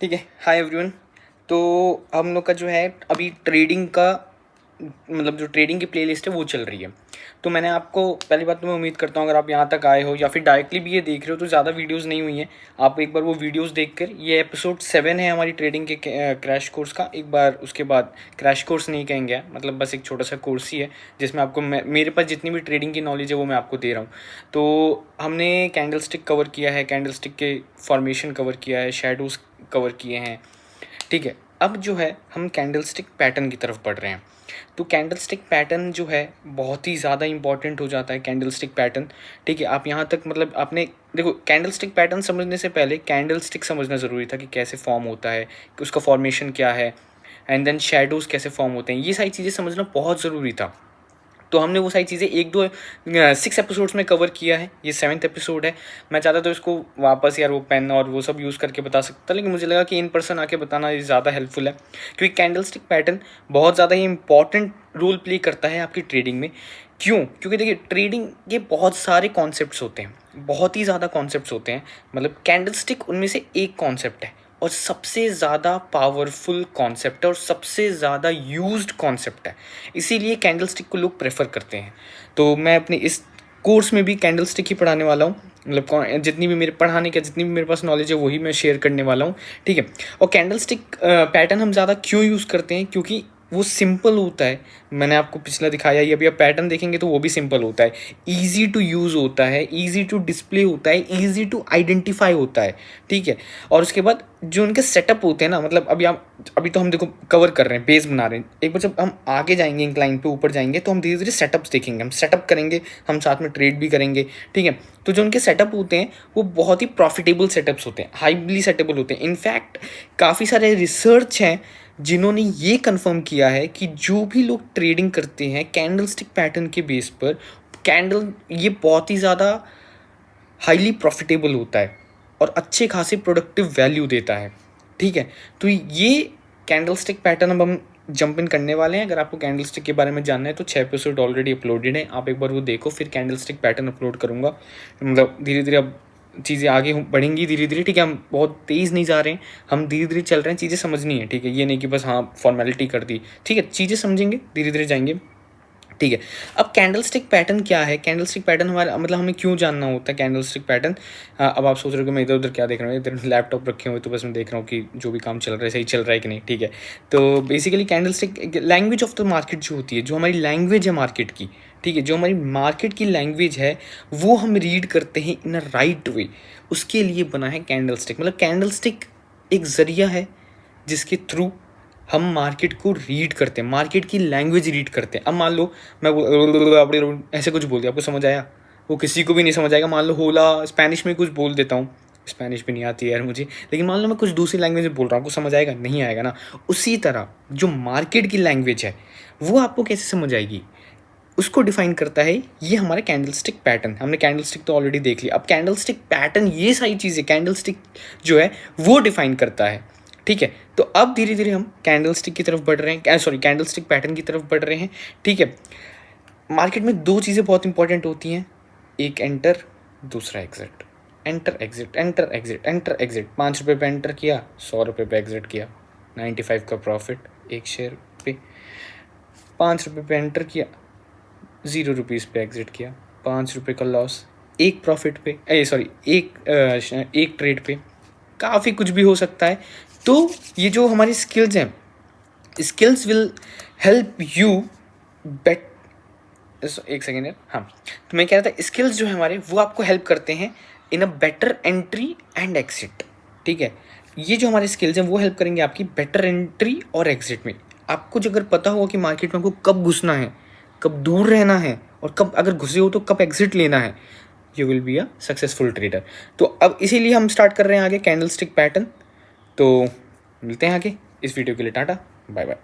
ठीक है। Hi everyone. तो हम लोग का जो है अभी ट्रेडिंग का मतलब जो ट्रेडिंग की प्लेलिस्ट है वो चल रही है। तो मैंने आपको पहली बात तो मैं उम्मीद करता हूँ अगर आप यहाँ तक आए हो या फिर डायरेक्टली भी ये देख रहे हो तो ज़्यादा वीडियोस नहीं हुई हैं। आप एक बार वो वीडियोस देखकर, ये एपिसोड 7 है हमारी ट्रेडिंग के क्रैश कोर्स का, एक बार उसके बाद क्रैश कोर्स नहीं कहेंगे, मतलब बस एक छोटा सा कोर्स ही है जिसमें आपको मेरे पास जितनी भी ट्रेडिंग की नॉलेज है वो मैं आपको दे रहा हूँ। तो हमने कैंडल स्टिक कवर किया है, कैंडल स्टिक के फॉर्मेशन कवर किया है, शेडोज़ कवर किए हैं। ठीक है, अब जो है हम कैंडल स्टिक पैटर्न की तरफ बढ़ रहे हैं। तो कैंडल स्टिक पैटर्न जो है बहुत ही ज़्यादा इंपॉर्टेंट हो जाता है कैंडल स्टिक पैटर्न। ठीक है, आप यहाँ तक मतलब आपने देखो कैंडल स्टिक पैटर्न समझने से पहले कैंडल स्टिक समझना ज़रूरी था कि कैसे फॉर्म होता है, कि उसका फॉर्मेशन क्या है, एंड देन शेडोज़ कैसे फॉर्म होते हैं। ये सारी चीज़ें समझना बहुत ज़रूरी था। तो हमने वो सारी चीज़ें 6 एपिसोड्स में कवर किया है। ये 7th एपिसोड है। मैं चाहता तो इसको वापस यार वो पेन और वो सब यूज़ करके बता सकता, लेकिन मुझे लगा कि इन पर्सन आके बताना ज़्यादा हेल्पफुल है, क्योंकि कैंडल स्टिक पैटर्न बहुत ज़्यादा ही इंपॉर्टेंट रोल प्ले करता है आपकी ट्रेडिंग में। क्यों? क्योंकि देखिए ट्रेडिंग के बहुत सारे कॉन्सेप्ट्स होते हैं, बहुत ही ज़्यादा कॉन्सेप्ट्स होते हैं। मतलब कैंडल स्टिक उनमें से एक कॉन्सेप्ट है और सबसे ज़्यादा पावरफुल कॉन्सेप्ट है और सबसे ज़्यादा यूज्ड कॉन्सेप्ट है, इसीलिए कैंडल स्टिक को लोग प्रेफर करते हैं। तो मैं अपने इस कोर्स में भी कैंडल स्टिक ही पढ़ाने वाला हूँ, मतलब जितनी भी मेरे पढ़ाने का जितनी भी मेरे पास नॉलेज है वही मैं शेयर करने वाला हूँ। ठीक है, और कैंडल स्टिक पैटर्न हम ज़्यादा क्यों यूज़ करते हैं? क्योंकि वो सिंपल होता है। मैंने आपको पिछला दिखाया ही, अभी आप पैटर्न देखेंगे तो वो भी सिंपल होता है, ईजी टू यूज़ होता है, ईजी टू डिस्प्ले होता है, ईजी टू आइडेंटिफाई होता है। ठीक है, और उसके बाद जो उनके सेटअप होते हैं ना, मतलब अभी तो हम देखो कवर कर रहे हैं, बेस बना रहे हैं। एक बार जब हम आगे जाएंगे, इंक्लाइन पे ऊपर जाएंगे, तो हम धीरे धीरे सेटअप्स देखेंगे, हम सेटअप करेंगे, हम साथ में ट्रेड भी करेंगे। ठीक है, तो जो उनके सेटअप होते हैं वो बहुत ही प्रॉफिटेबल सेटअप्स होते हैं, हाईली सेटेबल होते हैं। इनफैक्ट काफ़ी सारे रिसर्च हैं जिन्होंने ये कंफर्म किया है कि जो भी लोग ट्रेडिंग करते हैं कैंडल स्टिक पैटर्न के बेस पर, ये बहुत ही ज़्यादा हाईली प्रॉफिटेबल होता है और अच्छे खासे प्रोडक्टिव वैल्यू देता है। ठीक है, तो ये कैंडल स्टिक पैटर्न अब हम जंप इन करने वाले हैं। अगर आपको कैंडल स्टिक के बारे में जानना है तो 6 एपिसोड ऑलरेडी अपलोडेड है, आप एक बार वो देखो, फिर कैंडल स्टिक पैटर्न अपलोड करूँगा। मतलब धीरे धीरे अब चीज़ें आगे बढ़ेंगी धीरे धीरे। ठीक है, हम बहुत तेज़ नहीं जा रहे हैं, हम धीरे धीरे चल रहे हैं, चीज़ें समझनी है। ठीक है, ये नहीं कि बस हाँ फॉर्मेलिटी कर दी। ठीक है, चीज़ें समझेंगे, धीरे धीरे जाएंगे। ठीक है, अब कैंडल स्टिक पैटर्न क्या है? कैंडल स्टिक पैटर्न हमारा मतलब हमें क्यों जानना होता है कैंडल स्टिक पैटर्न? अब आप सोच रहे हो कि मैं इधर उधर क्या देख रहा हूँ, इधर लैपटॉप रखे हुए तो बस मैं देख रहा हूँ कि जो भी काम चल रहा है सही चल रहा है कि नहीं। ठीक है, तो basically candle stick language of the market जो होती है, जो हमारी लैंग्वेज है मार्केट की, ठीक है, जो हमारी मार्केट की लैंग्वेज है वो हम रीड करते हैं इन अ राइट वे, उसके लिए बना है कैंडल स्टिक। मतलब कैंडल स्टिक एक ज़रिया है जिसके थ्रू हम मार्केट को रीड करते हैं, मार्केट की लैंग्वेज रीड करते हैं। अब मान लो मैं ऐसे कुछ बोल दिया, आपको समझ आया? वो किसी को भी नहीं समझ आएगा। मान लो होला स्पेनिश में कुछ बोल देता हूँ, स्पेनिश भी नहीं आती है यार मुझे, लेकिन मान लो मैं कुछ दूसरी लैंग्वेज में बोल रहा हूँ, आपको समझ आएगा? नहीं आएगा ना। उसी तरह जो मार्केट की लैंग्वेज है वो आपको कैसे समझ आएगी, उसको डिफाइन करता है ये हमारा कैंडल स्टिक पैटर्न। हमने कैंडल स्टिक तो ऑलरेडी देख लिया, अब कैंडल स्टिक पैटर्न, ये सारी चीज़ें कैंडल स्टिक जो है वो डिफाइन करता है। ठीक है, तो अब धीरे धीरे हम कैंडल स्टिक की तरफ बढ़ रहे हैं, सॉरी कैंडल स्टिक पैटर्न की तरफ बढ़ रहे हैं। ठीक है, मार्केट में दो चीज़ें बहुत इंपॉर्टेंट होती हैं, एक एंटर, दूसरा exit. Enter exit, enter exit, enter exit. 5 रुपये पे एंटर किया, 100 रुपये पे एग्जिट किया, 95 का प्रॉफिट एक शेयर पे। 5 रुपये पे एंटर किया, 0 रुपीज़ पे एग्जिट किया, 5 रुपये का लॉस एक प्रॉफिट पे, एक ट्रेड पे। काफ़ी कुछ भी हो सकता है। तो ये जो हमारी स्किल्स हैं, स्किल्स विल हेल्प यू बेट एक सेकेंड यार, हाँ, तो मैं कह रहा था स्किल्स जो है हमारे वो आपको हेल्प करते हैं in a better entry and exit. ठीक है, ये जो हमारे स्किल्स हैं वो हेल्प करेंगे आपकी बेटर एंट्री और एग्जिट में। आपको जो अगर पता होगा कि मार्केट में आपको कब घुसना है, कब दूर रहना है, और कब अगर घुसे हो तो कब एग्जिट लेना है, you will be a successful trader. तो अब इसीलिए हम स्टार्ट कर रहे हैं आगे कैंडल स्टिक पैटर्न। तो मिलते हैं आगे। इस वीडियो के लिए टाटा, बाय बाय।